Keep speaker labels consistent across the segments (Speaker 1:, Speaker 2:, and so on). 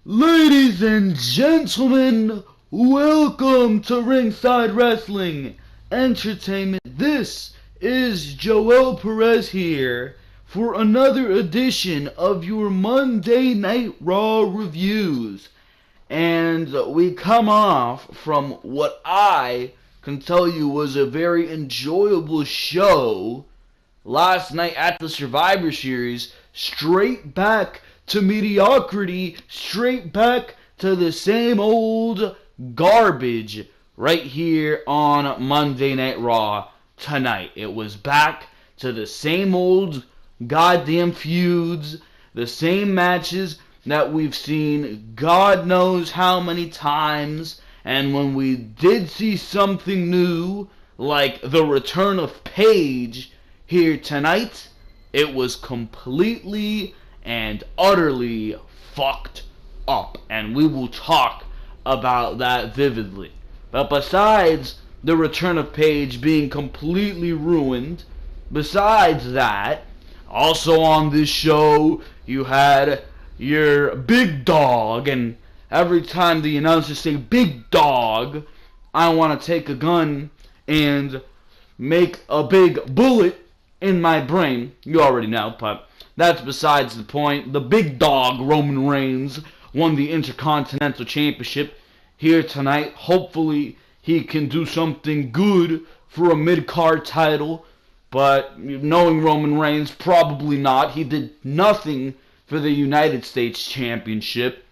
Speaker 1: Ladies and gentlemen, welcome to Ringside Wrestling Entertainment. This is Joel Perez here for another edition of your Monday Night Raw reviews. And we come off from what I can tell you was a very enjoyable show last night at the Survivor Series, straight back to mediocrity, straight back to the same old garbage right here on Monday Night Raw tonight. It was back to the same old goddamn feuds, the same matches that we've seen God knows how many times, and when we did see something new, like the return of Paige here tonight, it was completely and utterly fucked up, and we will talk about that vividly. But besides the return of Paige being completely ruined, besides that, also on this show, you had your big dog, and every time the announcers say big dog, I want to take a gun and make a big bullet in my brain. You already know, but that's besides the point. The big dog, Roman Reigns, won the Intercontinental Championship here tonight. Hopefully he can do something good for a mid-card title, but knowing Roman Reigns, probably not. He did nothing for the United States Championship.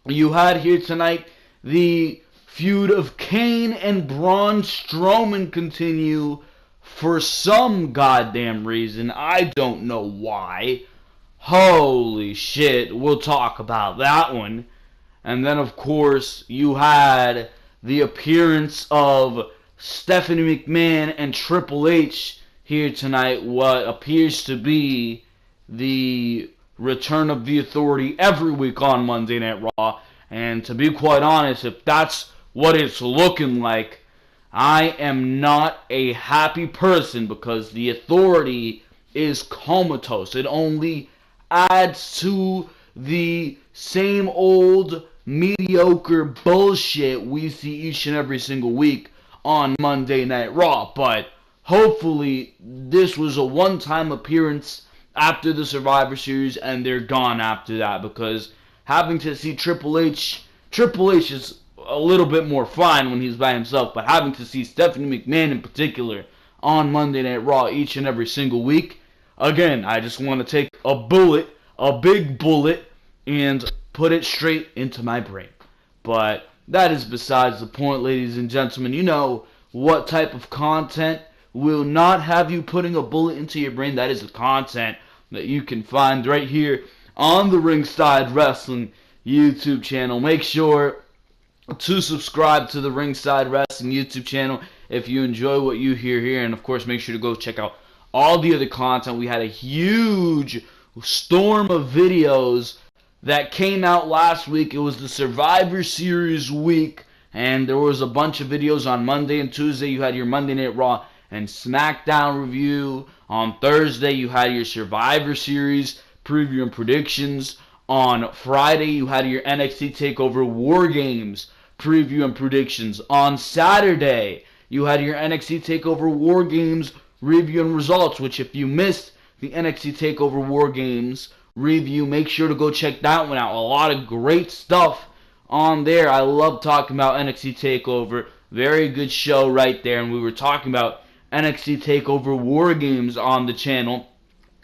Speaker 1: You had here tonight the feud of Kane and Braun Strowman continue for some goddamn reason. I don't know why. Holy shit, we'll talk about that one. And then, of course, you had the appearance of Stephanie McMahon and Triple H here tonight, what appears to be the return of the Authority every week on Monday Night Raw. And to be quite honest, if that's what it's looking like, I am not a happy person, because the Authority is comatose. It only adds to the same old mediocre bullshit we see each and every single week on Monday Night Raw. But hopefully this was a one-time appearance after the Survivor Series and they're gone after that, because having to see Triple H is a little bit more fine when he's by himself, but having to see Stephanie McMahon in particular on Monday Night Raw each and every single week, again, I just want to take a bullet, a big bullet, and put it straight into my brain. But that is besides the point, ladies and gentlemen. You know what type of content will not have you putting a bullet into your brain. That is the content that you can find right here on the Ringside Wrestling YouTube channel. Make sure to subscribe to the Ringside Wrestling YouTube channel if you enjoy what you hear here. And of course, make sure to go check out all the other content. We had a huge storm of videos that came out last week. It was the Survivor Series week, and there was a bunch of videos on Monday and Tuesday. You had your Monday Night Raw and Smackdown review. On Thursday, you had your Survivor Series preview and predictions. On Friday, you had your NXT TakeOver War Games preview and predictions. On Saturday, you had your NXT TakeOver War Games review and results, which if you missed the NXT TakeOver War Games review, make sure to go check that one out. A lot of great stuff on there. I love talking about NXT TakeOver. Very good show right there. And we were talking about NXT TakeOver War Games on the channel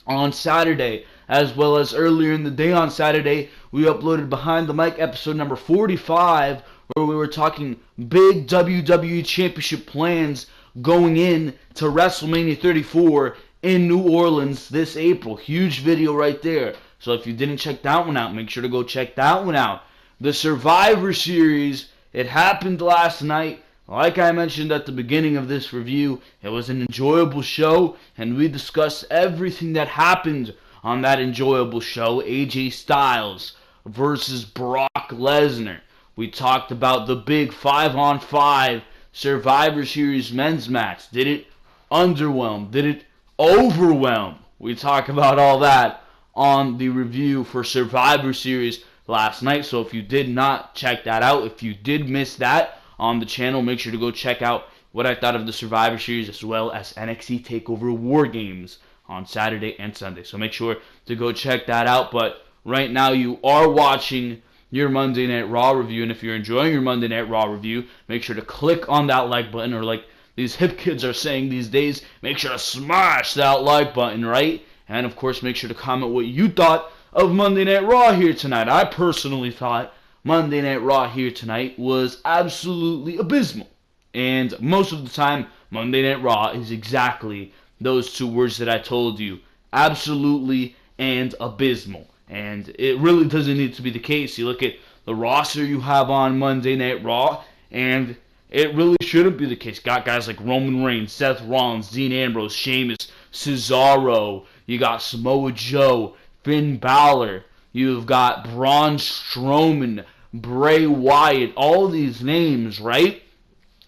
Speaker 1: on Saturday, as well as earlier in the day on Saturday, we uploaded Behind the Mic episode number 45, where we were talking big WWE Championship plans going in to WrestleMania 34 in New Orleans this April. Huge video right there. So if you didn't check that one out, make sure to go check that one out. The Survivor Series, it happened last night. Like I mentioned at the beginning of this review, it was an enjoyable show, and we discussed everything that happened on that enjoyable show. AJ Styles versus Brock Lesnar. We talked about the big 5-on-5 Survivor Series men's match. Did it underwhelm? Did it overwhelm? We talk about all that on the review for Survivor Series last night. So if you did not check that out, if you did miss that on the channel, make sure to go check out what I thought of the Survivor Series as well as NXT TakeOver War Games on Saturday and Sunday. So make sure to go check that out. But right now you are watching your Monday Night Raw review, and if you're enjoying your Monday Night Raw review, make sure to click on that like button, or like these hip kids are saying these days, make sure to smash that like button, right? And of course, make sure to comment what you thought of Monday Night Raw here tonight. I personally thought Monday Night Raw here tonight was absolutely abysmal. And most of the time, Monday Night Raw is exactly those two words that I told you. Absolutely and abysmal. And it really doesn't need to be the case. You look at the roster you have on Monday Night Raw, and it really shouldn't be the case. Got guys like Roman Reigns, Seth Rollins, Dean Ambrose, Sheamus, Cesaro. You got Samoa Joe, Finn Balor. You've got Braun Strowman, Bray Wyatt. All these names, right?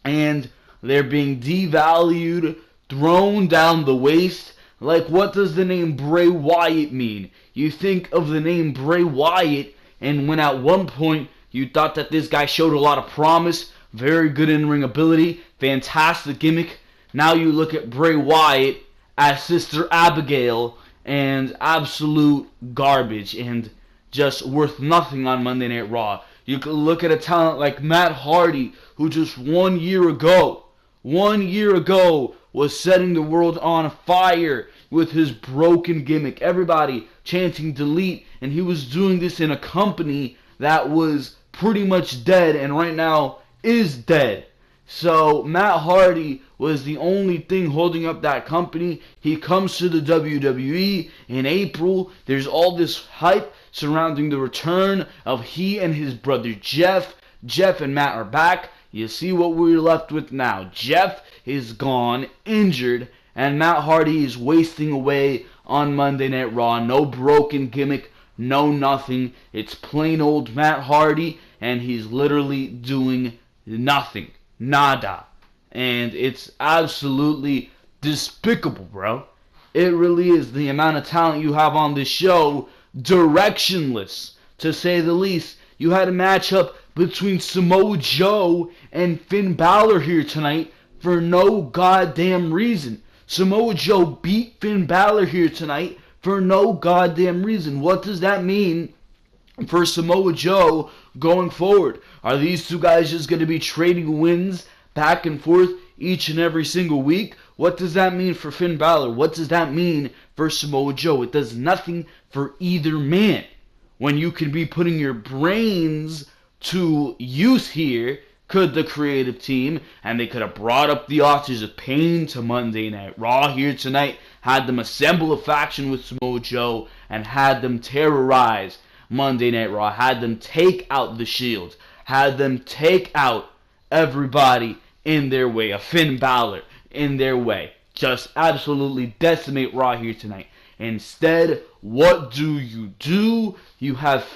Speaker 1: And they're being devalued, thrown down the waist. Like, what does the name Bray Wyatt mean? You think of the name Bray Wyatt, and when at one point you thought that this guy showed a lot of promise, very good in-ring ability, fantastic gimmick, now you look at Bray Wyatt as Sister Abigail, and absolute garbage, and just worth nothing on Monday Night Raw. You could look at a talent like Matt Hardy, who just 1 year ago, was setting the world on fire with his broken gimmick. Everybody chanting delete, and he was doing this in a company that was pretty much dead and right now is dead. So Matt Hardy was the only thing holding up that company. He comes to the WWE in April. There's all this hype surrounding the return of he and his brother Jeff. Jeff and Matt are back. You see what we're left with now. Jeff is gone, injured, and Matt Hardy is wasting away on Monday Night Raw. No broken gimmick, no nothing. It's plain old Matt Hardy, and he's literally doing nothing. Nada. And it's absolutely despicable, bro. It really is. The amount of talent you have on this show, directionless, to say the least. You had a matchup between Samoa Joe and Finn Balor here tonight for no goddamn reason. Samoa Joe beat Finn Balor here tonight for no goddamn reason. What does that mean for Samoa Joe going forward? Are these two guys just going to be trading wins back and forth each and every single week? What does that mean for Finn Balor? What does that mean for Samoa Joe? It does nothing for either man. When you can be putting your brains to use here, could the creative team, and they could have brought up the Authors of Pain to Monday Night Raw here tonight, had them assemble a faction with Samoa Joe, and had them terrorize Monday Night Raw, had them take out the Shield, had them take out everybody in their way, a Finn Balor in their way. Just absolutely decimate Raw here tonight. Instead, what do? You have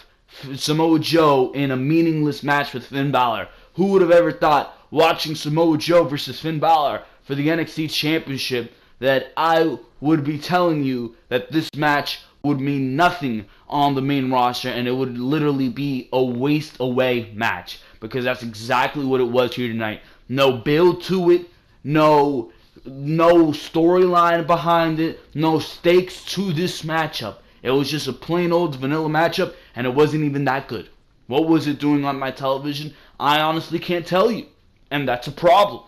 Speaker 1: Samoa Joe in a meaningless match with Finn Balor. Who would have ever thought, watching Samoa Joe versus Finn Balor for the NXT Championship, that I would be telling you that this match would mean nothing on the main roster and it would literally be a waste away match, because that's exactly what it was here tonight. No build to it, no storyline behind it, no stakes to this matchup. It was just a plain old vanilla matchup, and it wasn't even that good. What was it doing on my television? I honestly can't tell you, and that's a problem.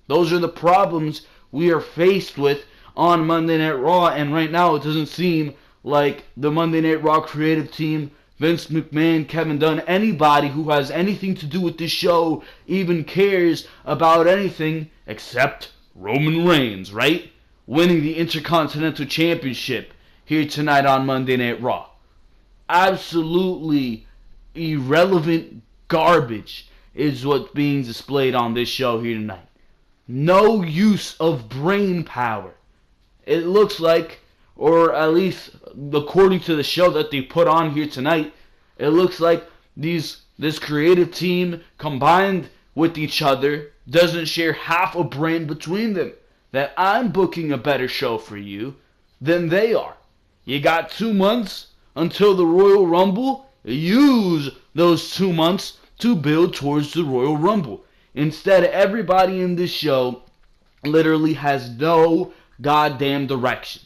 Speaker 1: Those are the problems we are faced with on Monday Night Raw, and right now it doesn't seem like the Monday Night Raw creative team, Vince McMahon, Kevin Dunn, anybody who has anything to do with this show even cares about anything except Roman Reigns, right? Winning the Intercontinental Championship here tonight on Monday Night Raw. Absolutely irrelevant garbage is what's being displayed on this show here tonight. No use of brain power. It looks like, or at least according to the show that they put on here tonight, it looks like this creative team combined with each other doesn't share half a brain between them. That I'm booking a better show for you than they are. You got 2 months until the Royal Rumble. use those 2 months to build towards the Royal Rumble. Instead, everybody in this show literally has no goddamn direction.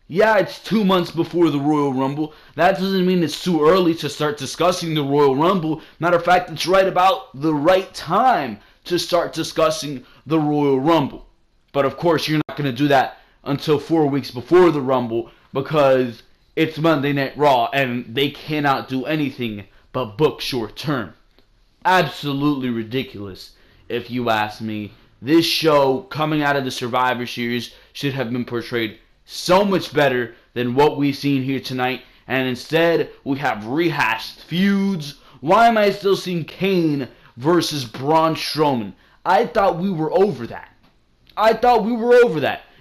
Speaker 1: Yeah, it's 2 months before the Royal Rumble. That doesn't mean it's too early to start discussing the Royal Rumble. Matter of fact, it's right about the right time to start discussing the Royal Rumble. But of course, you're not going to do that until 4 weeks before the Rumble because it's Monday Night Raw and they cannot do anything but book short term. Absolutely ridiculous, if you ask me. This show, coming out of the Survivor Series, should have been portrayed so much better than what we've seen here tonight. And instead, we have rehashed feuds. Why am I still seeing Kane versus Braun Strowman? I thought we were over that.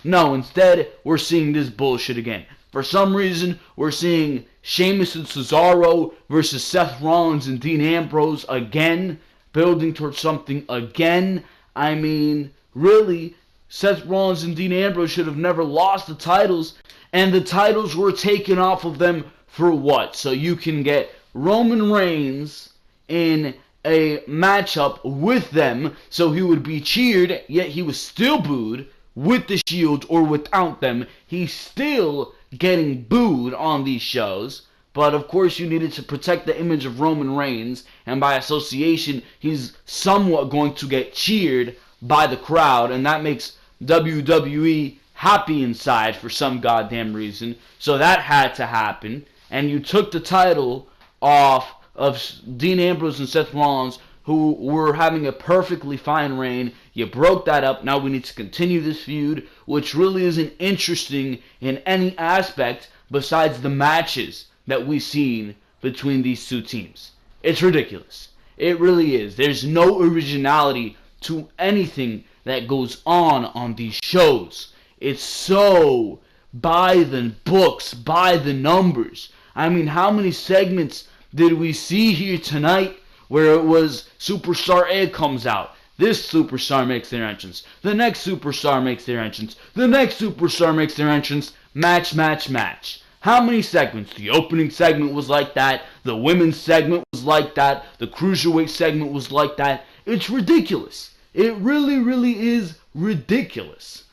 Speaker 1: No, instead, we're seeing this bullshit again. For some reason, we're seeing Sheamus and Cesaro versus Seth Rollins and Dean Ambrose again, building towards something again. I mean, really, Seth Rollins and Dean Ambrose should have never lost the titles, and the titles were taken off of them for what? So you can get Roman Reigns in a matchup with them, so he would be cheered, yet he was still booed with the Shield or without them. He's still getting booed on these shows. But of course you needed to protect the image of Roman Reigns, and by association, he's somewhat going to get cheered by the crowd, and that makes WWE happy inside for some goddamn reason. So that had to happen, and you took the title off of Dean Ambrose and Seth Rollins, who were having a perfectly fine reign. You broke that up. Now we need to continue this feud, which really isn't interesting in any aspect besides the matches that we've seen between these two teams. It's ridiculous. It really is. There's no originality to anything that goes on these shows. It's so by the books, by the numbers. I mean, how many segments did we see here tonight where it was Superstar A comes out, this superstar makes their entrance, the next superstar makes their entrance, the next superstar makes their entrance, match, match, match. How many segments? The opening segment was like that. The women's segment was like that. The cruiserweight segment was like that. It's ridiculous. It really, really is ridiculous.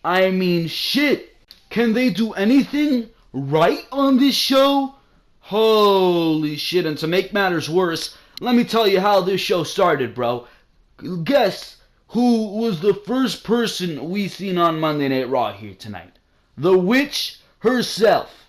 Speaker 1: I mean, shit. Can they do anything right on this show? Holy shit. And to make matters worse, let me tell you how this show started, bro. Guess who was the first person we seen on Monday Night Raw here tonight? The witch herself.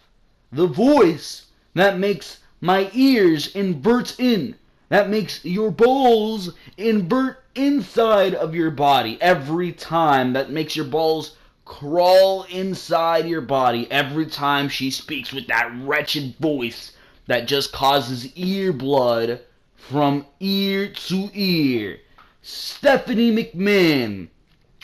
Speaker 1: The voice that makes my ears invert in. That makes your balls invert inside of your body every time. That makes your balls crawl inside your body every time she speaks with that wretched voice that just causes ear blood from ear to ear. Stephanie McMahon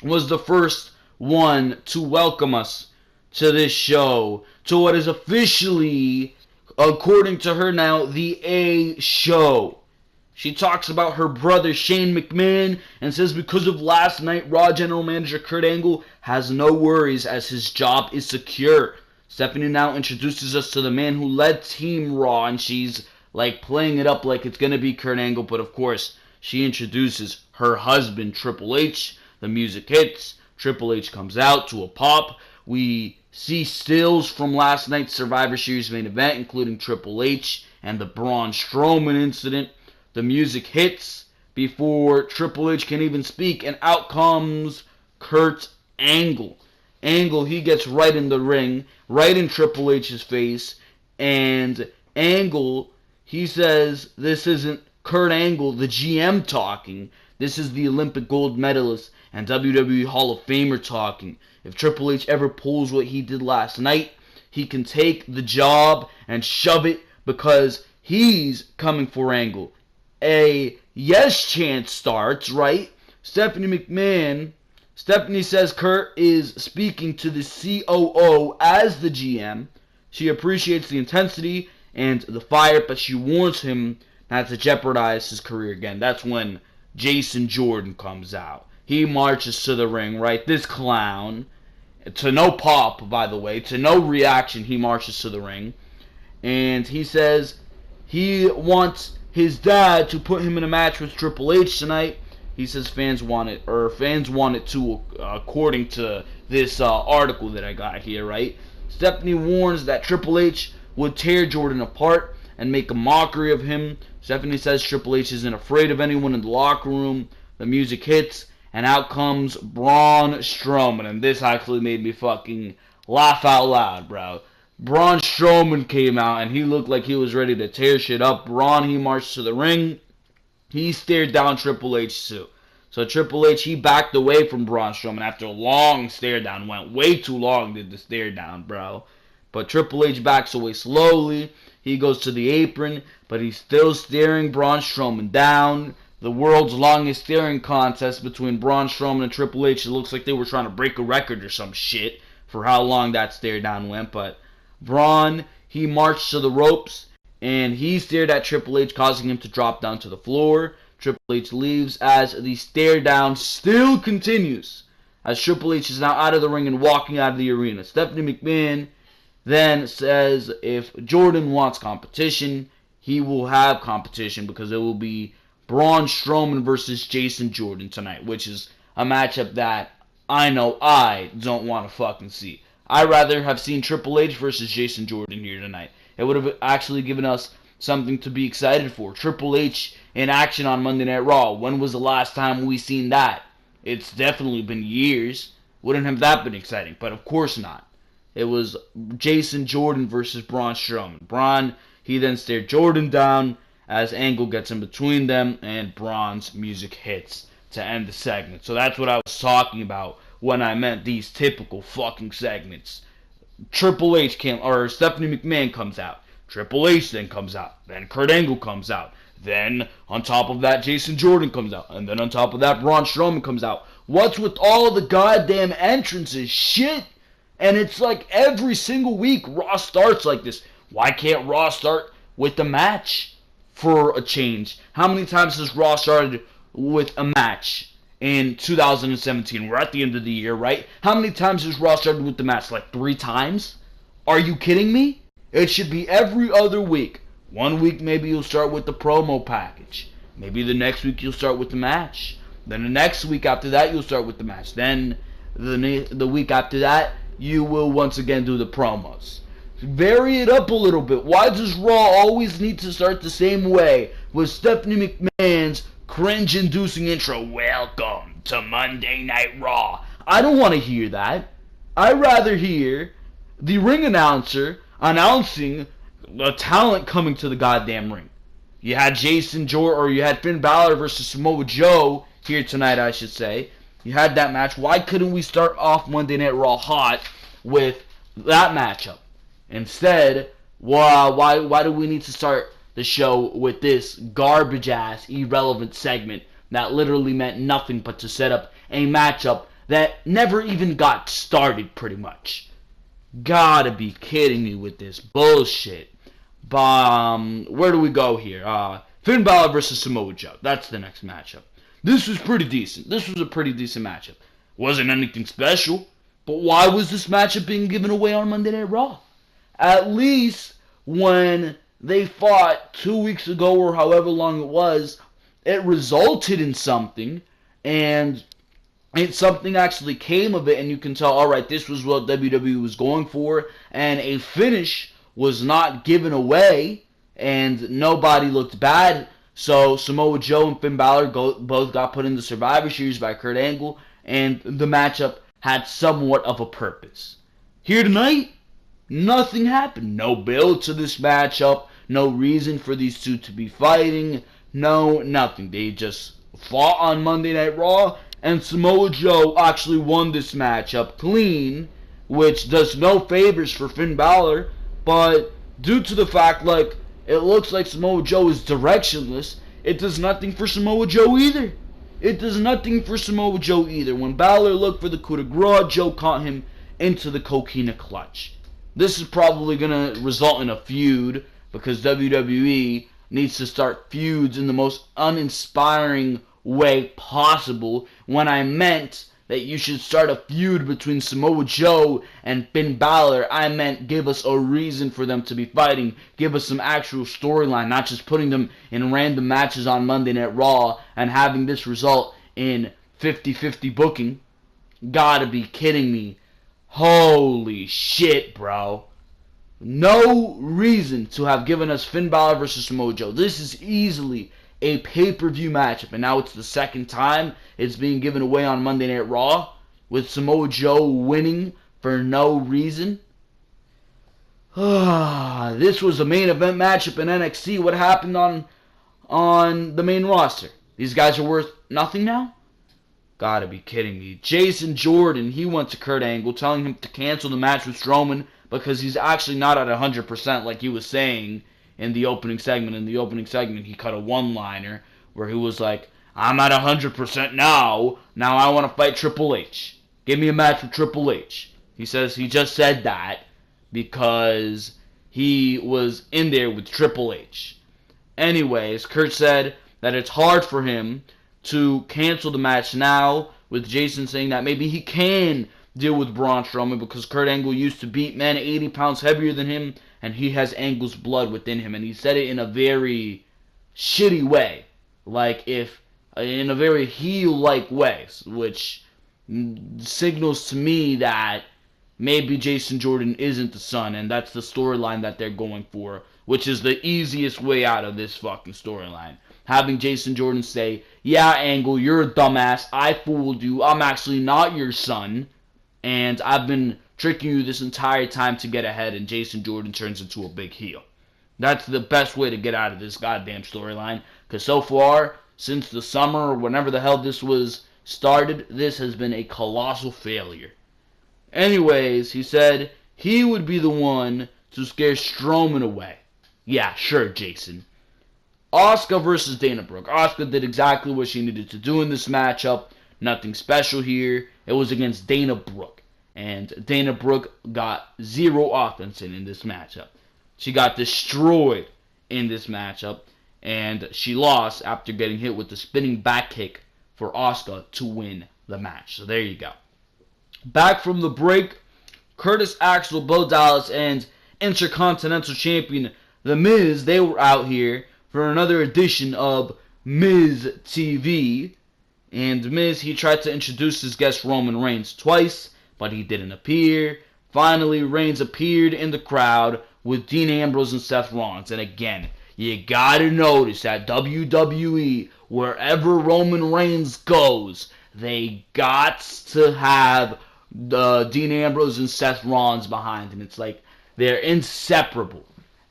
Speaker 1: was the first one to welcome us to this show, to what is officially, according to her now, the A show. She talks about her brother Shane McMahon and says because of last night, Raw General Manager Kurt Angle has no worries as his job is secure. Stephanie now introduces us to the man who led Team Raw, and she's like playing it up like it's going to be Kurt Angle, but of course she introduces her husband Triple H. The music hits. Triple H comes out to a pop. We see stills from last night's Survivor Series main event, including Triple H and the Braun Strowman incident. The music hits before Triple H can even speak, and out comes Kurt Angle. Angle, he gets right in the ring, right in Triple H's face, and Angle, he says this isn't Kurt Angle, the GM, talking. This is the Olympic gold medalist and WWE Hall of Famer talking. If Triple H ever pulls what he did last night, he can take the job and shove it because he's coming for Angle. A yes chant starts, right? Stephanie says Kurt is speaking to the COO as the GM. She appreciates the intensity and the fire, but she warns him not to jeopardize his career again. That's when Jason Jordan comes out. He marches to the ring, right? This clown, to no pop, by the way, to no reaction, he marches to the ring. And he says He wants his dad to put him in a match with Triple H tonight. He says fans want it, or fans want it too, according to this article that I got here, right? Stephanie warns that Triple H would tear Jordan apart and make a mockery of him. Stephanie says Triple H isn't afraid of anyone in the locker room. The music hits, and out comes Braun Strowman. And this actually made me fucking laugh out loud, bro. Braun Strowman came out, and he looked like he was ready to tear shit up. Braun, he marched to the ring. He stared down Triple H too. So Triple H, he backed away from Braun Strowman after a long stare down. Went way too long, did the stare down, bro. But Triple H backs away slowly. He goes to the apron, but he's still staring Braun Strowman down. The world's longest staring contest between Braun Strowman and Triple H. It looks like they were trying to break a record or some shit for how long that stare down went. But Braun, he marched to the ropes, and he stared at Triple H, causing him to drop down to the floor. Triple H leaves as the stare down still continues, as Triple H is now out of the ring and walking out of the arena. Stephanie McMahon then says if Jordan wants competition, he will have competition, because it will be Braun Strowman versus Jason Jordan tonight, which is a matchup that I know I don't want to fucking see. I'd rather have seen Triple H versus Jason Jordan here tonight. It would have actually given us something to be excited for. Triple H in action on Monday Night Raw. When was the last time we seen that? It's definitely been years. Wouldn't have that been exciting? But of course not. It was Jason Jordan versus Braun Strowman. Braun, he then stared Jordan down as Angle gets in between them, and Braun's music hits to end the segment. So that's what I was talking about when I meant these typical fucking segments. Triple H Stephanie McMahon comes out. Triple H then comes out. Then Kurt Angle comes out. Then on top of that, Jason Jordan comes out. And then on top of that, Braun Strowman comes out. What's with all the goddamn entrances? Shit! And it's like every single week Raw starts like this. Why can't Raw start with a match for a change? How many times has Raw started with a match in 2017? We're at the end of the year, right? How many times has Raw started with the match? Like 3 times? Are you kidding me? It should be every other week. One week maybe you'll start with the promo package. Maybe the next week you'll start with the match. Then the next week after that you'll start with the match. Then the week after that you will once again do the promos. Vary it up a little bit. Why does Raw always need to start the same way with Stephanie McMahon's cringe-inducing intro? Welcome to Monday Night Raw. I don't want to hear that. I'd rather hear the ring announcer announcing the talent coming to the goddamn ring. You had you had Finn Balor versus Samoa Joe here tonight, I should say. You had that match. Why couldn't we start off Monday Night Raw hot with that matchup? Instead, why do we need to start the show with this garbage-ass, irrelevant segment that literally meant nothing but to set up a matchup that never even got started, pretty much? Gotta be kidding me with this bullshit. Where do we go here? Finn Balor versus Samoa Joe. That's the next matchup. This was pretty decent. This was a pretty decent matchup. Wasn't anything special, but why was this matchup being given away on Monday Night Raw? At least when they fought 2 weeks ago or however long it was, it resulted in something, and something actually came of it, and you can tell, alright, this was what WWE was going for, and a finish was not given away, and nobody looked bad. So Samoa Joe and Finn Balor both got put in the Survivor Series by Kurt Angle, and the matchup had somewhat of a purpose. Here tonight, nothing happened. No build to this matchup, no reason for these two to be fighting, nothing. They just fought on Monday Night Raw, and Samoa Joe actually won this matchup clean, which does no favors for Finn Balor, but due to the fact, like, it looks like Samoa Joe is directionless, it does nothing for Samoa Joe either. It does nothing for Samoa Joe either. When Balor looked for the coup de grace, Joe caught him into the coquina clutch. This is probably going to result in a feud, because WWE needs to start feuds in the most uninspiring way possible, when I meant that you should start a feud between Samoa Joe and Finn Balor. I meant give us a reason for them to be fighting. Give us some actual storyline, not just putting them in random matches on Monday Night Raw and having this result in 50-50 booking. Gotta be kidding me. Holy shit, bro. No reason to have given us Finn Balor versus Samoa Joe. This is easily a pay-per-view matchup, and now it's the second time it's being given away on Monday Night Raw, with Samoa Joe winning for no reason. This was a main event matchup in NXT. What happened on the main roster? These guys are worth nothing now? Gotta be kidding me. Jason Jordan, he went to Kurt Angle telling him to cancel the match with Strowman because he's actually not at 100% like he was saying in the opening segment. In the opening segment, he cut a one-liner where he was like, I'm at 100% now. Now I want to fight Triple H. Give me a match with Triple H. He says he just said that because he was in there with Triple H. Anyways, Kurt said that it's hard for him to cancel the match now, with Jason saying that maybe he can deal with Braun Strowman because Kurt Angle used to beat men 80 pounds heavier than him, and he has Angle's blood within him. And he said it in a very shitty way, like in a very heel-like way, which signals to me that maybe Jason Jordan isn't the son, and that's the storyline that they're going for, which is the easiest way out of this fucking storyline. Having Jason Jordan say, yeah, Angle, you're a dumbass, I fooled you, I'm actually not your son, and I've been tricking you this entire time to get ahead, and Jason Jordan turns into a big heel. That's the best way to get out of this goddamn storyline, because so far, since the summer, or whenever the hell this was started, this has been a colossal failure. Anyways, he said he would be the one to scare Strowman away. Yeah, sure, Jason. Asuka versus Dana Brooke. Asuka did exactly what she needed to do in this matchup. Nothing special here. It was against Dana Brooke. And Dana Brooke got zero offense in this matchup. She got destroyed in this matchup. And she lost after getting hit with the spinning back kick for Asuka to win the match. So there you go. Back from the break, Curtis Axel, Bo Dallas, and Intercontinental Champion The Miz, they were out here for another edition of Miz TV. And Miz, he tried to introduce his guest Roman Reigns twice, but he didn't appear. Finally, Reigns appeared in the crowd with Dean Ambrose and Seth Rollins. And again, you gotta notice that WWE, wherever Roman Reigns goes, they got to have Dean Ambrose and Seth Rollins behind him. It's like they're inseparable.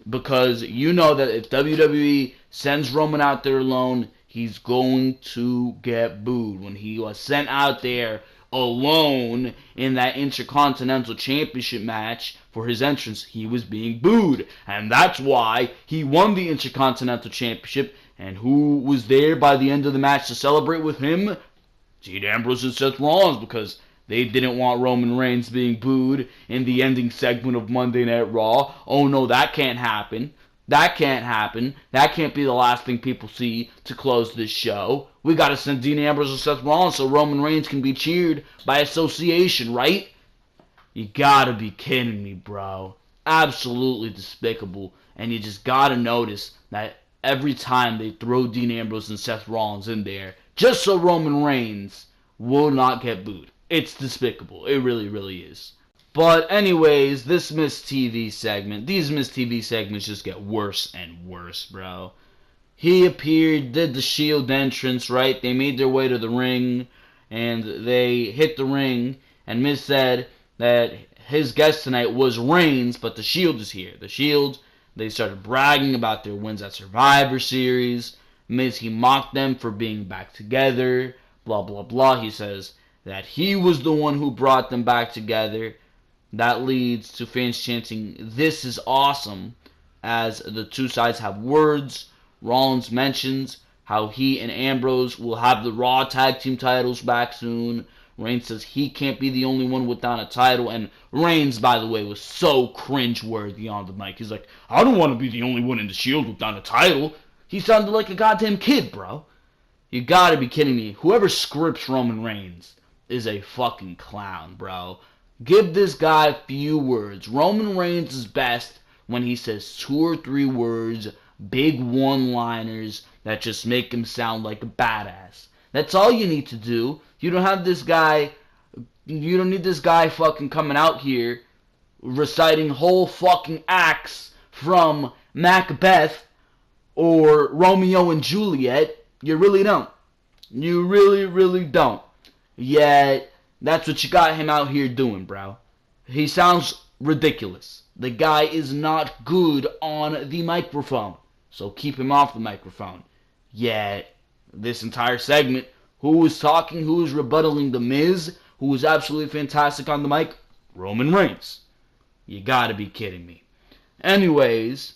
Speaker 1: Because you know that if WWE sends Roman out there alone, he's going to get booed. When he was sent out there alone in that Intercontinental Championship match for his entrance, he was being booed. And that's why he won the Intercontinental Championship. And who was there by the end of the match to celebrate with him? Dean Ambrose and Seth Rollins, because they didn't want Roman Reigns being booed in the ending segment of Monday Night Raw. Oh no, that can't happen. That can't happen. That can't be the last thing people see to close this show. We gotta send Dean Ambrose and Seth Rollins so Roman Reigns can be cheered by association, right? You gotta be kidding me, bro. Absolutely despicable. And you just gotta notice that every time they throw Dean Ambrose and Seth Rollins in there, just so Roman Reigns will not get booed. It's despicable. It really, really is. But anyways, this Miz TV segment, these Miz TV segments just get worse and worse, bro. He appeared, did the Shield entrance, right? They made their way to the ring, and they hit the ring, and Miz said that his guest tonight was Reigns, but the Shield is here. The Shield, they started bragging about their wins at Survivor Series. Miz, he mocked them for being back together, blah, blah, blah. He says that he was the one who brought them back together. That leads to fans chanting, "This is awesome," as the two sides have words. Rollins mentions how he and Ambrose will have the Raw Tag Team titles back soon. Reigns says he can't be the only one without a title, and Reigns, by the way, was so cringe-worthy on the mic. He's like, I don't want to be the only one in the Shield without a title. He sounded like a goddamn kid, bro. You gotta be kidding me. Whoever scripts Roman Reigns is a fucking clown, bro. Give this guy a few words. Roman Reigns is best when he says 2 or 3 words, big one-liners that just make him sound like a badass. That's all you need to do. You don't have this guy, you don't need this guy fucking coming out here reciting whole fucking acts from Macbeth or Romeo and Juliet. You really don't. You really, really don't. Yet, that's what you got him out here doing, bro. He sounds ridiculous. The guy is not good on the microphone. So keep him off the microphone. Yet, this entire segment, who was talking, who was rebuttaling The Miz, who was absolutely fantastic on the mic? Roman Reigns. You gotta be kidding me. Anyways,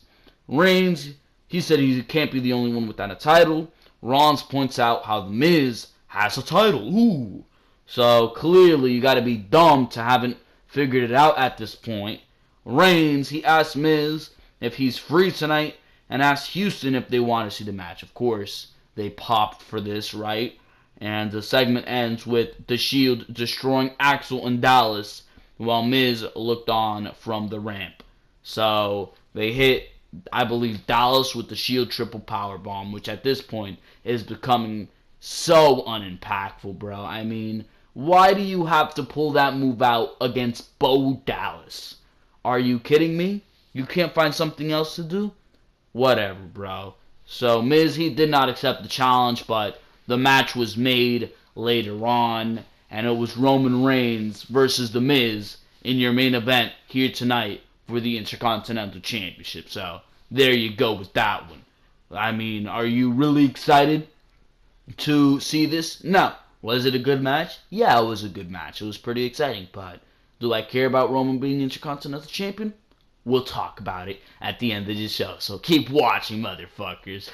Speaker 1: Reigns, he said he can't be the only one without a title. Rollins points out how The Miz has a title. Ooh. So clearly you gotta be dumb to haven't figured it out at this point. Reigns, he asked Miz if he's free tonight and asked Houston if they want to see the match. Of course, they popped for this, right? And the segment ends with The Shield destroying Axel and Dallas while Miz looked on from the ramp. So they hit, I believe, Dallas with the Shield triple powerbomb, which at this point is becoming so unimpactful, bro. I mean, why do you have to pull that move out against Bo Dallas? Are you kidding me? You can't find something else to do? Whatever, bro. So Miz, he did not accept the challenge, but the match was made later on, and it was Roman Reigns versus The Miz in your main event here tonight for the Intercontinental Championship. So there you go with that one. I mean, are you really excited to see this? No. Was it a good match? Yeah, it was a good match. It was pretty exciting, but do I care about Roman being Intercontinental Champion? We'll talk about it at the end of the show, so keep watching, motherfuckers.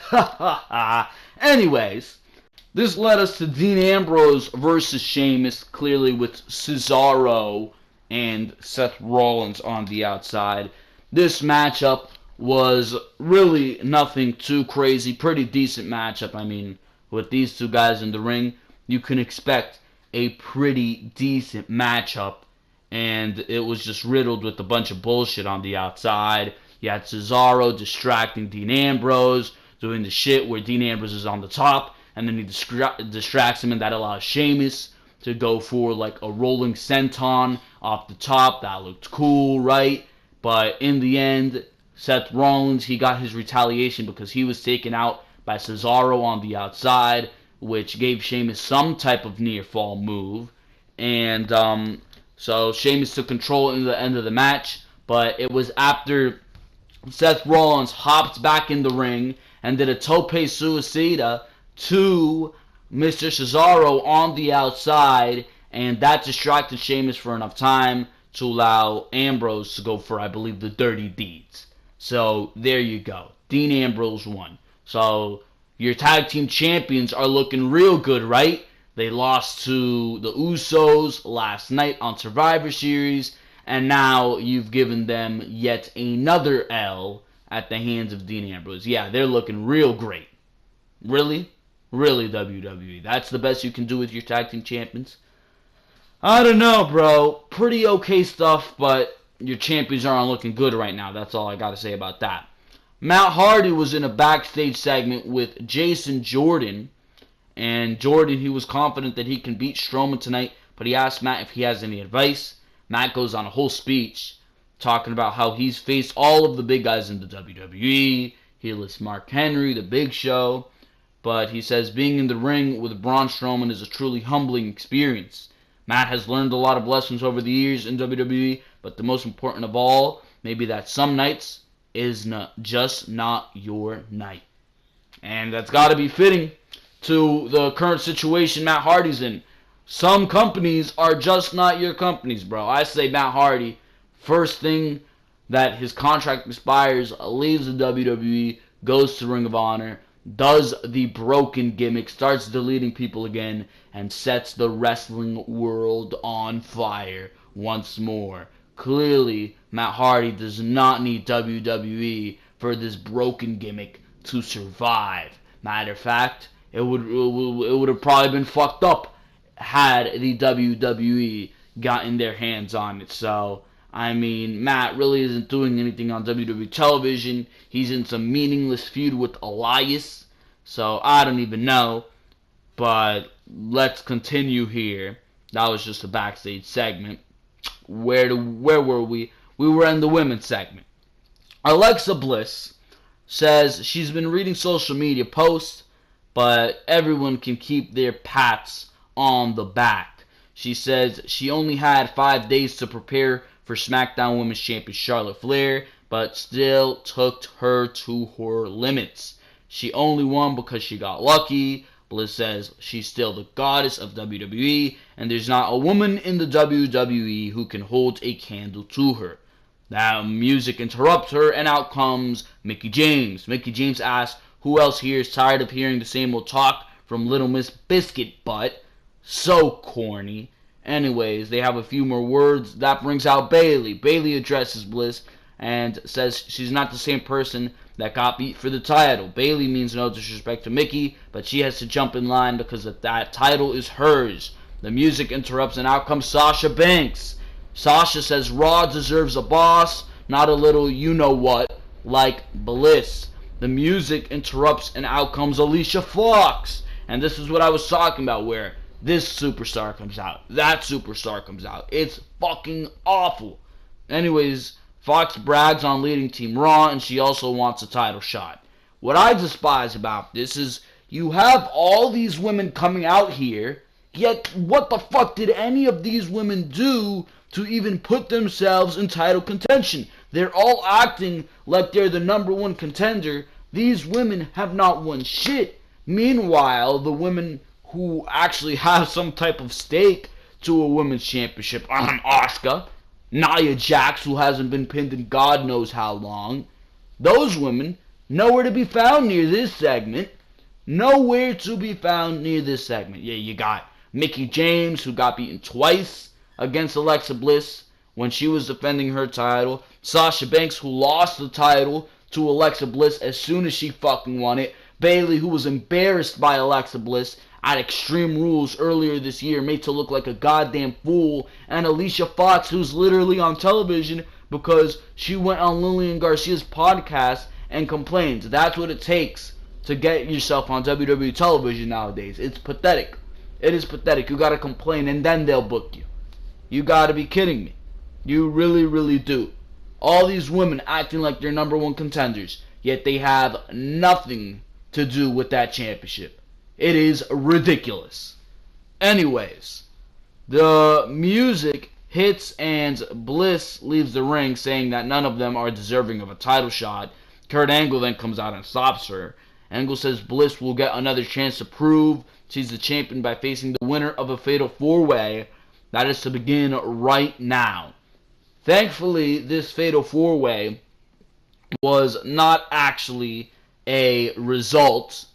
Speaker 1: Anyways, this led us to Dean Ambrose versus Sheamus, clearly with Cesaro and Seth Rollins on the outside. This matchup was really nothing too crazy, pretty decent matchup. I mean, with these two guys in the ring, you can expect a pretty decent matchup, and it was just riddled with a bunch of bullshit on the outside. You had Cesaro distracting Dean Ambrose, doing the shit where Dean Ambrose is on the top, and then he distracts him, and that allows Sheamus to go for like a rolling senton off the top. That looked cool, right? But in the end, Seth Rollins, he got his retaliation because he was taken out by Cesaro on the outside, which gave Sheamus some type of near fall move. And so Sheamus took control in the end of the match, but it was after Seth Rollins hopped back in the ring and did a tope suicida to Mr. Cesaro on the outside, and that distracted Sheamus for enough time to allow Ambrose to go for, I believe, the dirty deeds. So there you go. Dean Ambrose won. So your tag team champions are looking real good, right? They lost to the Usos last night on Survivor Series, and now you've given them yet another L at the hands of Dean Ambrose. Yeah, they're looking real great. Really? Really, WWE? That's the best you can do with your tag team champions? I don't know, bro. Pretty okay stuff, but your champions aren't looking good right now. That's all I gotta say about that. Matt Hardy was in a backstage segment with Jason Jordan, and Jordan, he was confident that he can beat Strowman tonight, but he asked Matt if he has any advice. Matt goes on a whole speech talking about how he's faced all of the big guys in the WWE. He lists Mark Henry, The Big Show, but he says being in the ring with Braun Strowman is a truly humbling experience. Matt has learned a lot of lessons over the years in WWE, but the most important of all, maybe that some nights is just not your night. And that's got to be fitting to the current situation Matt Hardy's in. Some companies are just not your companies, bro. I say Matt Hardy, first thing that his contract expires, leaves the WWE, goes to Ring of Honor, does the broken gimmick, starts deleting people again, and sets the wrestling world on fire once more. Clearly, Matt Hardy does not need WWE for this broken gimmick to survive. Matter of fact, it would have probably been fucked up had the WWE gotten their hands on it. So, I mean, Matt really isn't doing anything on WWE television. He's in some meaningless feud with Elias. So, I don't even know. But let's continue here. That was just a backstage segment. Where were we? We were in the women's segment. Alexa Bliss says she's been reading social media posts, but everyone can keep their pats on the back. She says she only had 5 days to prepare for SmackDown Women's Champion Charlotte Flair, but still took her to her limits. She only won because she got lucky. Bliss says she's still the goddess of WWE, and there's not a woman in the WWE who can hold a candle to her. Now, music interrupts her, and out comes Mickie James. Mickie James asks, who else here is tired of hearing the same old talk from Little Miss Biscuit Butt? So corny. Anyways, they have a few more words. That brings out Bayley. Bayley addresses Bliss and says she's not the same person that got beat for the title. Bayley means no disrespect to Mickie, but she has to jump in line because that title is hers. The music interrupts, and out comes Sasha Banks. Sasha says Raw deserves a boss, not a little you-know-what, like Bliss. The music interrupts, and out comes Alicia Fox. And this is what I was talking about, where this superstar comes out, that superstar comes out. It's fucking awful. Anyways, Fox brags on leading Team Raw, and she also wants a title shot. What I despise about this is you have all these women coming out here, yet what the fuck did any of these women do to even put themselves in title contention? They're all acting like they're the number one contender. These women have not won shit. Meanwhile, the women who actually have some type of stake to a women's championship, Asuka, Nia Jax, who hasn't been pinned in God knows how long, those women, nowhere to be found near this segment. Nowhere to be found near this segment. Yeah, you got Mickie James, who got beaten twice against Alexa Bliss when she was defending her title. Sasha Banks, who lost the title to Alexa Bliss as soon as she fucking won it. Bayley, who was embarrassed by Alexa Bliss at Extreme Rules earlier this year, made to look like a goddamn fool. And Alicia Fox, who's literally on television because she went on Lillian Garcia's podcast and complained. That's what it takes to get yourself on WWE television nowadays. It's pathetic. It is pathetic. You gotta complain and then they'll book you. You gotta be kidding me. You really, really do. All these women acting like they're number one contenders, yet they have nothing to do with that championship. It is ridiculous. Anyways, the music hits and Bliss leaves the ring saying that none of them are deserving of a title shot. Kurt Angle then comes out and stops her. Angle says Bliss will get another chance to prove she's the champion by facing the winner of a fatal 4-way. That is to begin right now. Thankfully, this fatal 4-way was not actually a result.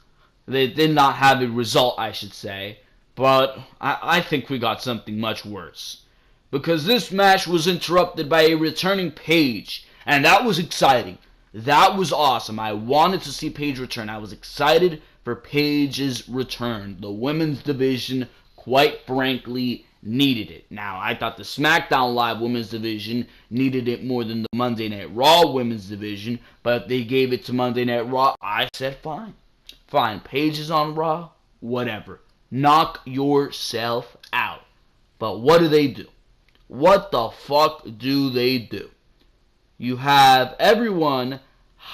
Speaker 1: They did not have a result, I should say. But I think we got something much worse. Because this match was interrupted by a returning Paige. And that was exciting. That was awesome. I wanted to see Paige return. I was excited for Paige's return. The women's division, quite frankly, needed it. Now, I thought the SmackDown Live women's division needed it more than the Monday Night Raw women's division, but they gave it to Monday Night Raw. I said, fine. Fine, Paige is on Raw, whatever. Knock yourself out. But what do? What the fuck do they do? You have everyone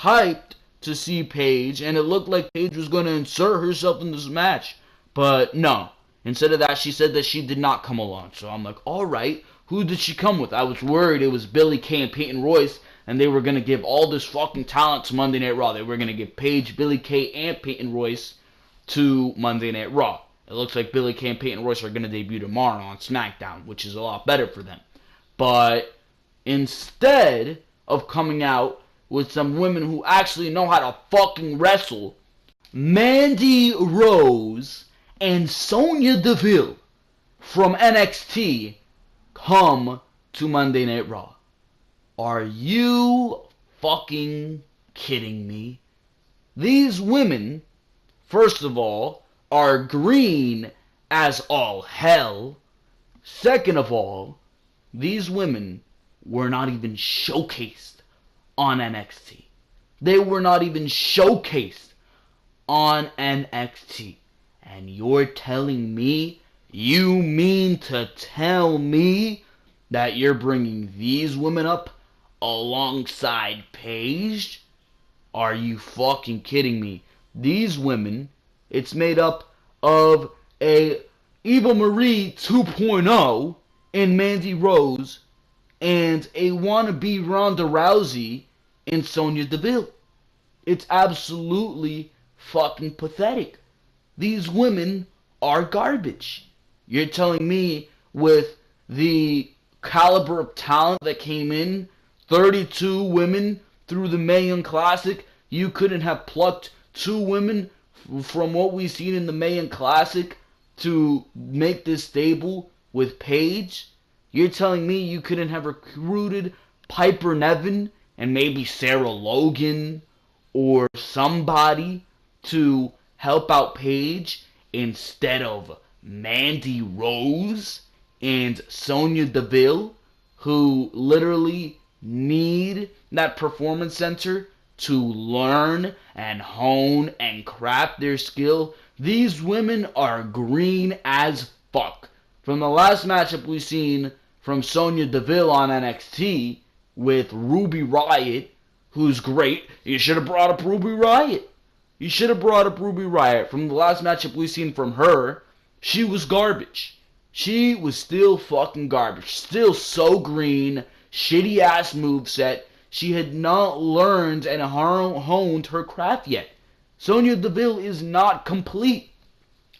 Speaker 1: hyped to see Paige, and it looked like Paige was going to insert herself in this match. But no. Instead of that, she said that she did not come along. So I'm like, alright, who did she come with? I was worried it was Billie Kay and Peyton Royce, and they were going to give all this fucking talent to Monday Night Raw. They were going to give Paige, Billie Kay, and Peyton Royce to Monday Night Raw. It looks like Billie Kay and Peyton Royce are going to debut tomorrow on SmackDown, which is a lot better for them. But instead of coming out with some women who actually know how to fucking wrestle, Mandy Rose and Sonya Deville from NXT come to Monday Night Raw. Are you fucking kidding me? These women, first of all, are green as all hell. Second of all, these women were not even showcased on NXT. They were not even showcased on NXT. And you're telling me, you mean to tell me that you're bringing these women up alongside Paige? Are you fucking kidding me? These women, it's made up of a Eva Marie 2.0 in Mandy Rose and a wannabe Ronda Rousey in Sonya Deville. It's absolutely fucking pathetic. These women are garbage. You're telling me with the caliber of talent that came in, 32 women through the Mae Young Classic, you couldn't have plucked 2 women from what we've seen in the Mae Young Classic to make this stable with Paige? You're telling me you couldn't have recruited Piper Niven and maybe Sarah Logan or somebody to help out Paige instead of Mandy Rose and Sonya Deville, who literally need that performance center to learn and hone and craft their skill? These women are green as fuck. From the last matchup we've seen from Sonya Deville on NXT with Ruby Riott, who's great. You should have brought up Ruby Riott. You should have brought up Ruby Riott. From the last matchup we've seen from her, she was garbage. She was still fucking garbage. Still so green. Shitty ass moveset. She had not learned and honed her craft yet. Sonya Deville is not complete.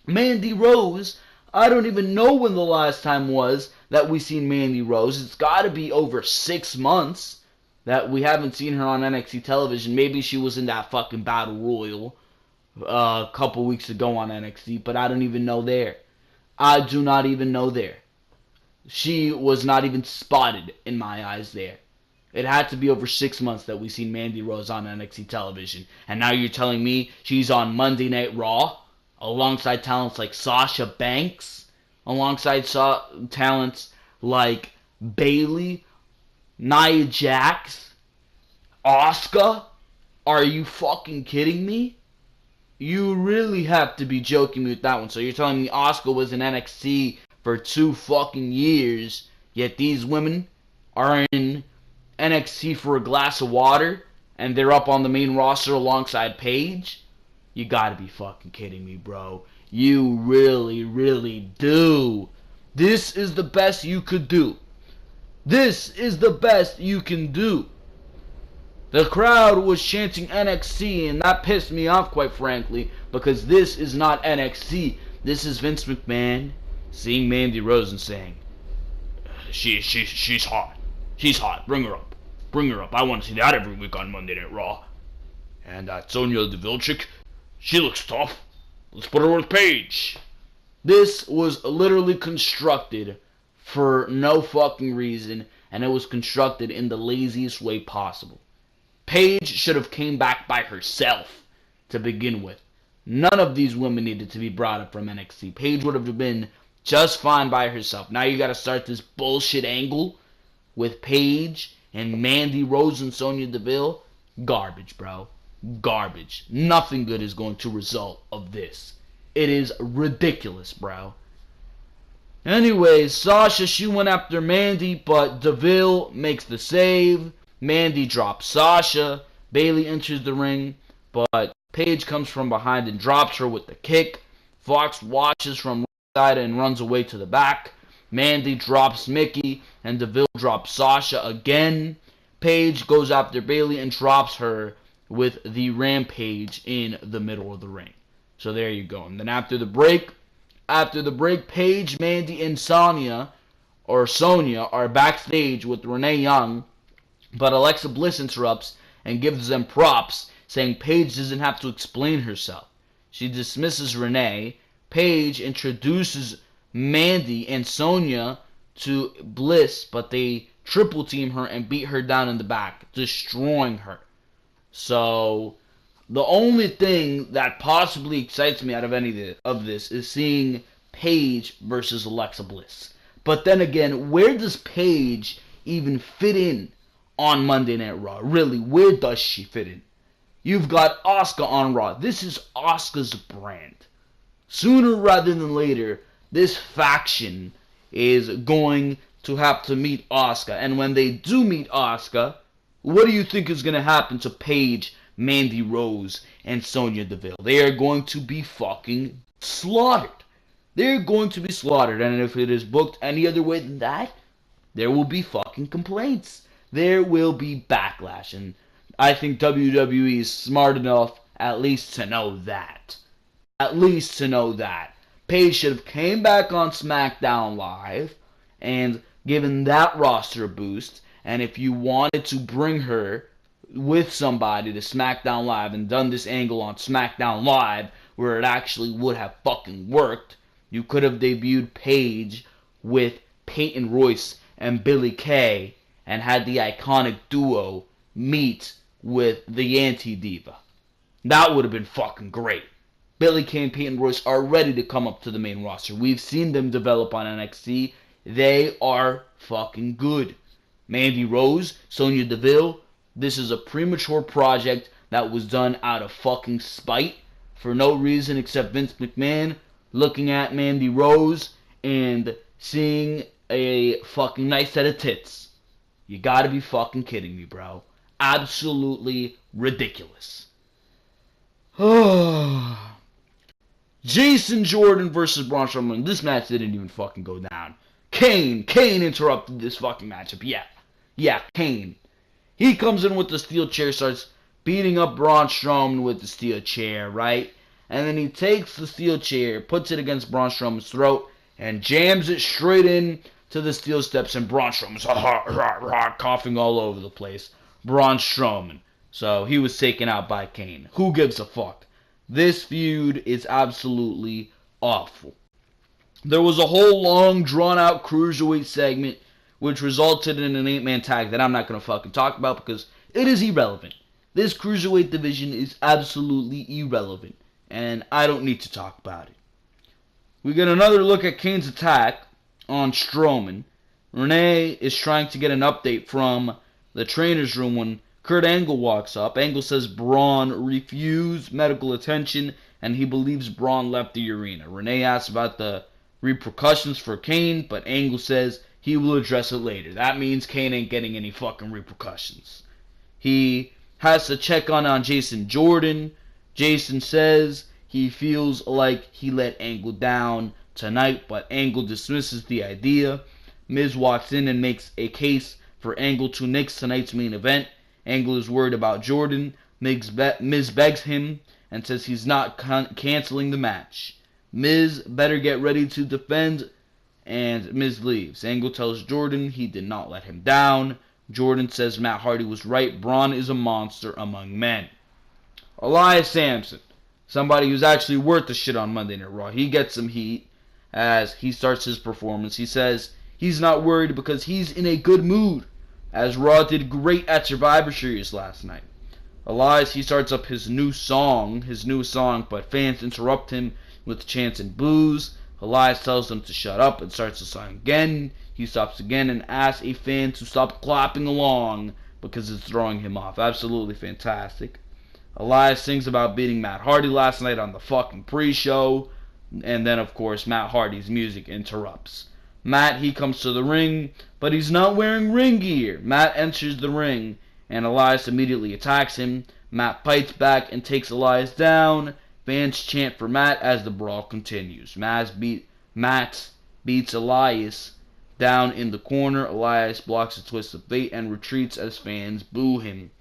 Speaker 1: Mandy Rose, I don't even know when the last time was that we seen Mandy Rose. It's got to be over 6 months that we haven't seen her on NXT television. Maybe she was in that fucking Battle Royal a couple weeks ago on NXT, but I don't even know there. I do not even know there. She was not even spotted in my eyes there. It had to be over 6 months that we seen Mandy Rose on NXT television. And now you're telling me she's on Monday Night Raw alongside talents like Sasha Banks, alongside talents like Bayley, Nia Jax, Asuka? Are you fucking kidding me? You really have to be joking me with that one. So you're telling me Asuka was in NXT for 2 fucking years, yet these women are in NXT for a glass of water, and they're up on the main roster alongside Paige? You gotta be fucking kidding me, bro. You really, really do. This is the best you could do. This is the best you can do. The crowd was chanting NXT, and that pissed me off, quite frankly, because this is not NXT. This is Vince McMahon seeing Mandy Rose and saying, she's hot. She's hot. Bring her up. Bring her up. I want to see that every week on Monday Night Raw. And that Sonya Deville chick, she looks tough. Let's put her with Paige. This was literally constructed for no fucking reason, and it was constructed in the laziest way possible. Paige should have came back by herself to begin with. None of these women needed to be brought up from NXT. Paige would have been just fine by herself. Now you gotta start this bullshit angle with Paige and Mandy Rose and Sonya Deville. Garbage, bro. Garbage. Nothing good is going to result of this. It is ridiculous, bro. Anyways, Sasha, she went after Mandy, but Deville makes the save. Mandy drops Sasha. Bayley enters the ring, but Paige comes from behind and drops her with the kick. Fox watches from ringside and runs away to the back. Mandy drops Mickey, and Deville drops Sasha again. Paige goes after Bayley and drops her with the Rampage in the middle of the ring. So there you go. And then after the break, Paige, Mandy, and Sonya are backstage with Renee Young, but Alexa Bliss interrupts and gives them props, saying Paige doesn't have to explain herself. She dismisses Renee. Paige introduces Mandy and Sonya to Bliss, but they triple team her and beat her down in the back, destroying her. So the only thing that possibly excites me out of any of this is seeing Paige versus Alexa Bliss. But then again, where does Paige even fit in on Monday Night Raw? Really, where does she fit in? You've got Asuka on Raw. This is Asuka's brand. Sooner rather than later, this faction is going to have to meet Asuka. And when they do meet Asuka, what do you think is going to happen to Paige, Mandy Rose, and Sonya Deville? They are going to be fucking slaughtered. They're going to be slaughtered. And if it is booked any other way than that, there will be fucking complaints. There will be backlash. And I think WWE is smart enough at least to know that. At least to know that. Paige should have came back on Smackdown Live and given that roster a boost. And if you wanted to bring her with somebody to SmackDown Live and done this angle on SmackDown Live where it actually would have fucking worked, you could have debuted Paige with Peyton Royce and Billie Kay and had the iconic duo meet with the Anti-Diva. That would have been fucking great. Billie Kay and Peyton Royce are ready to come up to the main roster. We've seen them develop on NXT. They are fucking good. Mandy Rose, Sonya Deville, this is a premature project that was done out of fucking spite for no reason except Vince McMahon looking at Mandy Rose and seeing a fucking nice set of tits. You gotta be fucking kidding me, bro. Absolutely ridiculous. Jason Jordan versus Braun Strowman. This match didn't even fucking go down. Kane interrupted this fucking matchup. Yeah, Kane. He comes in with the steel chair, starts beating up Braun Strowman with the steel chair, right? And then he takes the steel chair, puts it against Braun Strowman's throat, and jams it straight in to the steel steps, and Braun Strowman's coughing all over the place. Braun Strowman. So he was taken out by Kane. Who gives a fuck? This feud is absolutely awful. There was a whole long, drawn-out cruiserweight segment which resulted in an 8-man tag that I'm not going to fucking talk about because it is irrelevant. This cruiserweight division is absolutely irrelevant, and I don't need to talk about it. We get another look at Kane's attack on Strowman. Renee is trying to get an update from the trainer's room when Kurt Angle walks up. Angle says Braun refused medical attention and he believes Braun left the arena. Renee asks about the repercussions for Kane, but Angle says he will address it later. That means Kane ain't getting any fucking repercussions. He has to check on Jason Jordan. Jason says he feels like he let Angle down tonight, but Angle dismisses the idea. Miz walks in and makes a case for Angle to nix tonight's main event. Angle is worried about Jordan. Miz begs him and says he's not canceling the match. Miz better get ready to defend, and Miz leaves. Angle tells Jordan he did not let him down. Jordan says Matt Hardy was right. Braun is a monster among men. Elias Sampson, somebody who's actually worth the shit on Monday Night Raw. He gets some heat as he starts his performance. He says he's not worried because he's in a good mood, as Raw did great at Survivor Series last night. Elias, he starts up his new song, but fans interrupt him with chants and boos. Elias tells them to shut up and starts the song again. He stops again and asks a fan to stop clapping along because it's throwing him off. Absolutely fantastic. Elias sings about beating Matt Hardy last night on the fucking pre-show. And then, of course, Matt Hardy's music interrupts. Matt, he comes to the ring, but he's not wearing ring gear. Matt enters the ring, and Elias immediately attacks him. Matt fights back and takes Elias down. Fans chant for Matt as the brawl continues. Matt beats Elias down in the corner. Elias blocks a twist of fate and retreats as fans boo him.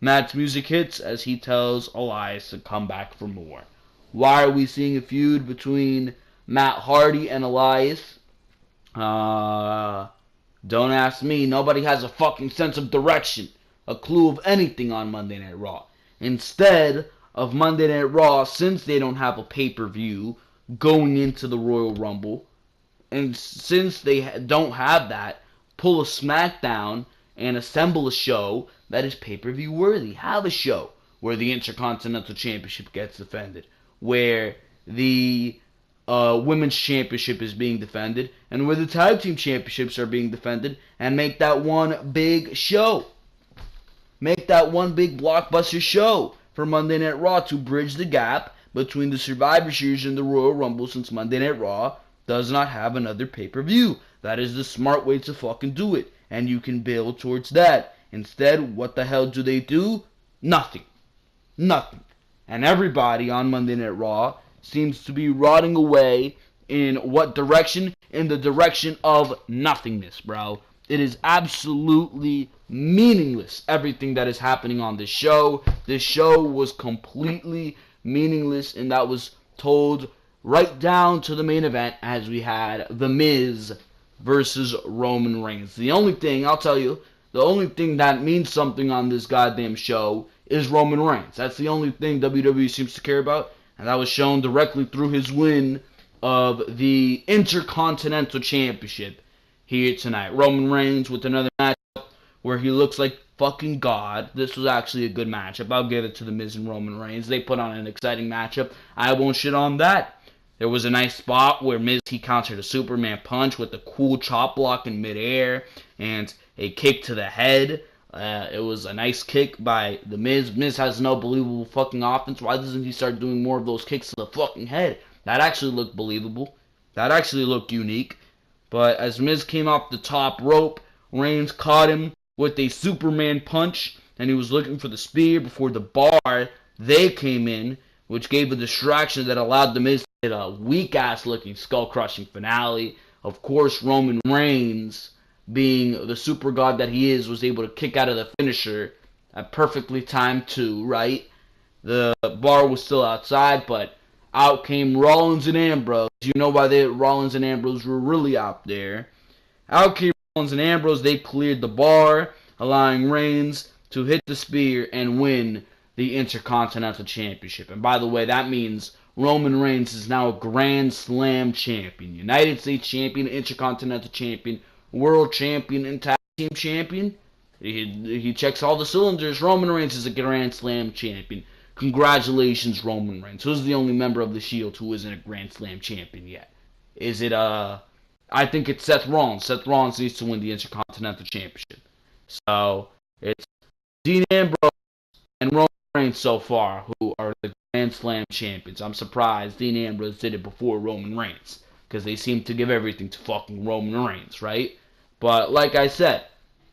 Speaker 1: Matt's music hits as he tells Elias to come back for more. Why are we seeing a feud between Matt Hardy and Elias? Don't ask me. Nobody has a fucking sense of direction, a clue of anything on Monday Night Raw. Instead of Monday Night Raw, since they don't have a pay-per-view going into the Royal Rumble, and since they don't have that, pull a Smackdown and assemble a show that is pay-per-view worthy. Have a show where the Intercontinental Championship gets defended, where the women's championship is being defended and where the tag team championships are being defended, and make that one big show. Make that one big blockbuster show for Monday Night Raw to bridge the gap between the Survivor Series and the Royal Rumble, since Monday Night Raw does not have another pay-per-view. That is the smart way to fucking do it, and you can build towards that. Instead, what the hell do? Nothing. Nothing. And everybody on Monday Night Raw seems to be rotting away in what direction? In the direction of nothingness, bro. It is absolutely meaningless, everything that is happening on this show. This show was completely meaningless, and that was told right down to the main event, as we had The Miz versus Roman Reigns. The only thing, I'll tell you, the only thing that means something on this goddamn show is Roman Reigns. That's the only thing WWE seems to care about, and that was shown directly through his win of the Intercontinental Championship here tonight. Roman Reigns with another matchup where he looks like fucking God. This was actually a good matchup. I'll give it to The Miz and Roman Reigns. They put on an exciting matchup. I won't shit on that. There was a nice spot where Miz, he countered a Superman punch with a cool chop block in midair and a kick to the head. It was a nice kick by The Miz. Miz has no believable fucking offense. Why doesn't he start doing more of those kicks to the fucking head? That actually looked believable. That actually looked unique. But as Miz came off the top rope, Reigns caught him with a Superman punch, and he was looking for the spear before the Bar, they came in, which gave a distraction that allowed The Miz to hit a weak-ass looking skull-crushing finale. Of course, Roman Reigns, being the super god that he is, was able to kick out of the finisher at perfectly timed too, right? The Bar was still outside, but out came Rollins and Ambrose. You know why Rollins and Ambrose were really out there. Out came Rollins and Ambrose. They cleared the Bar, allowing Reigns to hit the spear and win the Intercontinental Championship. And by the way, that means Roman Reigns is now a Grand Slam champion, United States champion, Intercontinental champion, World champion, and Tag Team champion. He checks all the cylinders. Roman Reigns is a Grand Slam champion. Congratulations, Roman Reigns. Who's the only member of the Shield who isn't a Grand Slam champion yet? Is it, I think it's Seth Rollins. Seth Rollins needs to win the Intercontinental Championship. So, it's Dean Ambrose and Roman Reigns so far who are the Grand Slam champions. I'm surprised Dean Ambrose did it before Roman Reigns, because they seem to give everything to fucking Roman Reigns, right? But, like I said,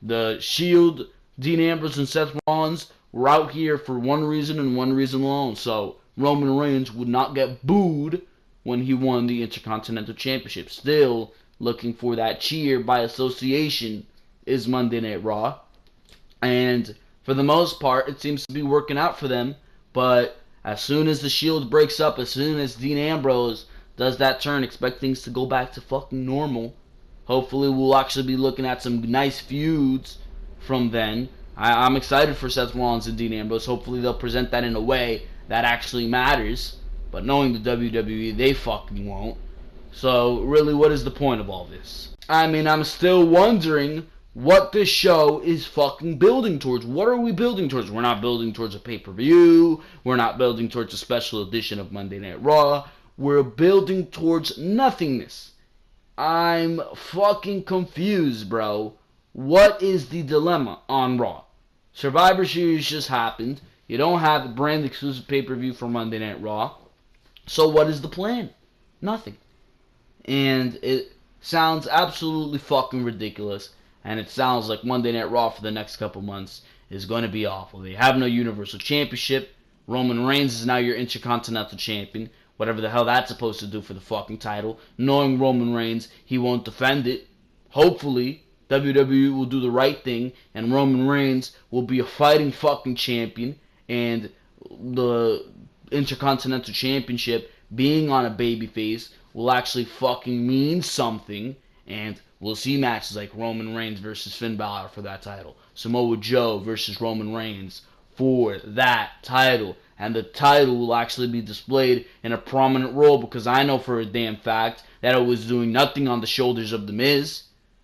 Speaker 1: the Shield, Dean Ambrose and Seth Rollins were out here for one reason and one reason alone. So Roman Reigns would not get booed when he won the Intercontinental Championship. Still looking for that cheer by association is Monday Night Raw. And for the most part, it seems to be working out for them. But as soon as the Shield breaks up, as soon as Dean Ambrose does that turn, expect things to go back to fucking normal. Hopefully we'll actually be looking at some nice feuds from then. I'm excited for Seth Rollins and Dean Ambrose. Hopefully they'll present that in a way that actually matters. But knowing the WWE, they fucking won't. So really, what is the point of all this? I mean, I'm still wondering what this show is fucking building towards. What are we building towards? We're not building towards a pay-per-view. We're not building towards a special edition of Monday Night Raw. We're building towards nothingness. I'm fucking confused, bro. What is the dilemma on Raw? Survivor Series just happened. You don't have a brand exclusive pay-per-view for Monday Night Raw. So what is the plan? Nothing. And it sounds absolutely fucking ridiculous. And it sounds like Monday Night Raw for the next couple months is going to be awful. They have no Universal Championship. Roman Reigns is now your Intercontinental Champion. Whatever the hell that's supposed to do for the fucking title. Knowing Roman Reigns, he won't defend it. Hopefully, WWE will do the right thing, and Roman Reigns will be a fighting fucking champion, and the Intercontinental Championship being on a babyface will actually fucking mean something, and we'll see matches like Roman Reigns versus Finn Balor for that title, Samoa Joe versus Roman Reigns for that title, and the title will actually be displayed in a prominent role, because I know for a damn fact that it was doing nothing on the shoulders of The Miz.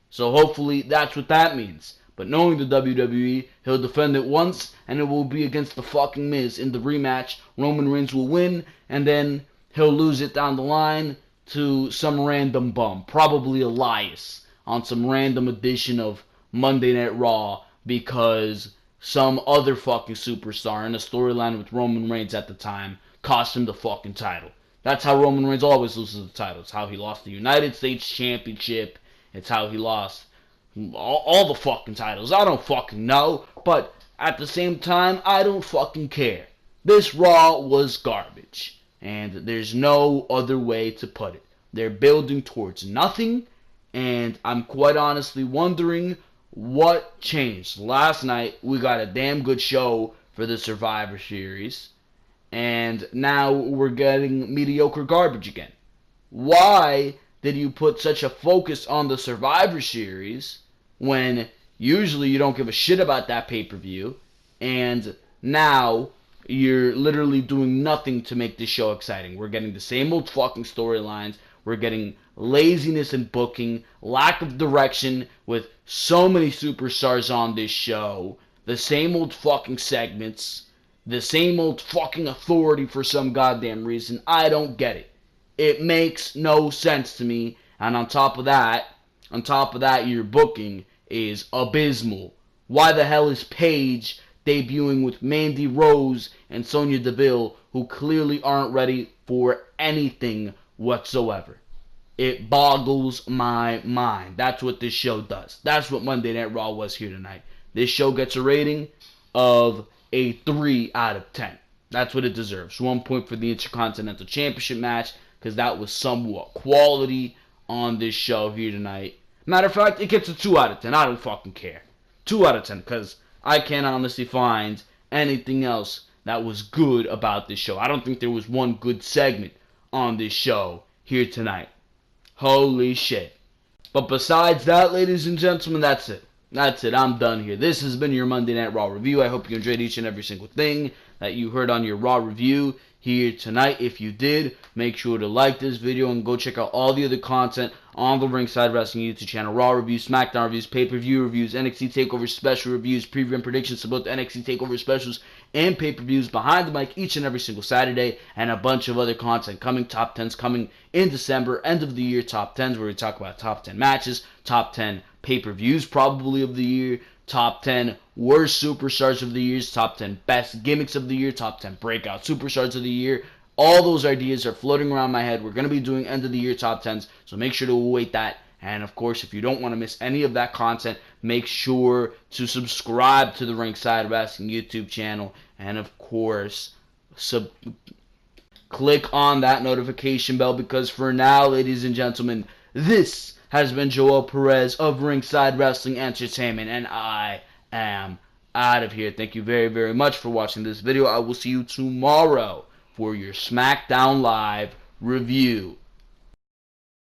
Speaker 1: So hopefully that's what that means. But knowing the WWE, he'll defend it once, and it will be against the fucking Miz. In the rematch, Roman Reigns will win, and then he'll lose it down the line to some random bum, probably Elias, on some random edition of Monday Night Raw because some other fucking superstar in a storyline with Roman Reigns at the time cost him the fucking title. That's how Roman Reigns always loses the title. It's how he lost the United States Championship. It's how he lost all the fucking titles. I don't fucking know, but at the same time, I don't fucking care. This Raw was garbage, and there's no other way to put it. They're building towards nothing, and I'm quite honestly wondering what changed. Last night, we got a damn good show for the Survivor Series, and now we're getting mediocre garbage again. Why did you put such a focus on the Survivor Series when usually you don't give a shit about that pay-per-view, and now you're literally doing nothing to make this show exciting? We're getting the same old fucking storylines. We're getting laziness in booking, lack of direction with so many superstars on this show, the same old fucking segments, the same old fucking authority for some goddamn reason. I don't get it. It makes no sense to me. And on top of that, your booking is abysmal. Why the hell is Paige debuting with Mandy Rose and Sonya Deville, who clearly aren't ready for anything whatsoever? It boggles my mind. That's what this show does. That's what Monday Night Raw was here tonight. This show gets a rating of a 3 out of 10. That's what it deserves. 1 point for the Intercontinental Championship match, because that was somewhat quality on this show here tonight. Matter of fact, it gets a 2 out of 10. I don't fucking care. 2 out of 10, because I can't honestly find anything else that was good about this show. I don't think there was one good segment on this show here tonight. Holy shit. But besides that, ladies and gentlemen, that's it. That's it. I'm done here. This has been your Monday Night Raw review. I hope you enjoyed each and every single thing that you heard on your Raw review here tonight. If you did, make sure to like this video and go check out all the other content on the Ringside Wrestling YouTube channel. Raw reviews, Smackdown reviews, pay-per-view reviews, NXT TakeOver special reviews, preview and predictions about the NXT TakeOver specials, and pay-per-views behind the mic each and every single Saturday, and a bunch of other content coming. Top 10s coming in December, end of the year top 10s, where we talk about top 10 matches, top 10 pay-per-views probably of the year, top 10 worst superstars of the year, top 10 best gimmicks of the year, top 10 breakout superstars of the year. All those ideas are floating around my head. We're going to be doing end of the year top 10s, so make sure to await that. And of course, if you don't want to miss any of that content, make sure to subscribe to the Ringside Wrestling YouTube channel. And of course, click on that notification bell, because for now, ladies and gentlemen, this has been Joel Perez of Ringside Wrestling Entertainment, and I am out of here. Thank you very, very much for watching this video. I will see you tomorrow for your Smackdown Live review.